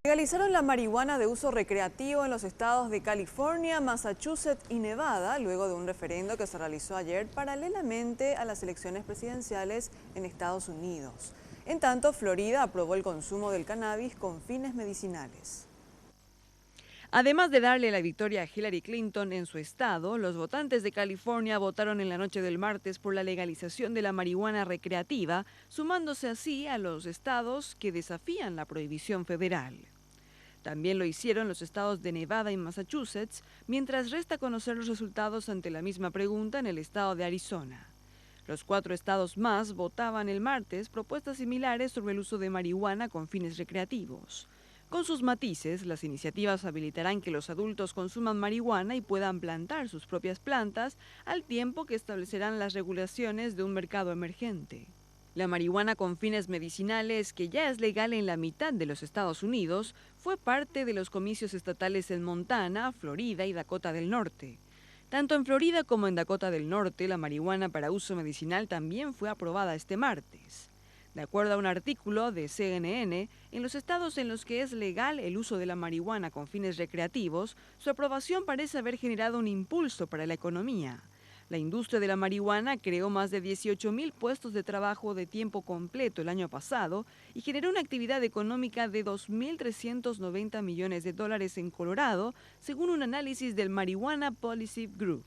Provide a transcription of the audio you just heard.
Legalizaron la marihuana de uso recreativo en los estados de California, Massachusetts y Nevada, luego de un referendo que se realizó ayer paralelamente a las elecciones presidenciales en Estados Unidos. En tanto, Florida aprobó el consumo del cannabis con fines medicinales. Además de darle la victoria a Hillary Clinton en su estado, los votantes de California votaron en la noche del martes por la legalización de la marihuana recreativa, sumándose así a los estados que desafían la prohibición federal. También lo hicieron los estados de Nevada y Massachusetts, mientras resta conocer los resultados ante la misma pregunta en el estado de Arizona. Los 4 estados más votaban el martes propuestas similares sobre el uso de marihuana con fines recreativos. Con sus matices, las iniciativas habilitarán que los adultos consuman marihuana y puedan plantar sus propias plantas, al tiempo que establecerán las regulaciones de un mercado emergente. La marihuana con fines medicinales, que ya es legal en la mitad de los Estados Unidos, fue parte de los comicios estatales en Montana, Florida y Dakota del Norte. Tanto en Florida como en Dakota del Norte, la marihuana para uso medicinal también fue aprobada este martes. De acuerdo a un artículo de CNN, en los estados en los que es legal el uso de la marihuana con fines recreativos, su aprobación parece haber generado un impulso para la economía. La industria de la marihuana creó más de 18,000 puestos de trabajo de tiempo completo el año pasado y generó una actividad económica de 2.390 millones de dólares en Colorado, según un análisis del Marijuana Policy Group.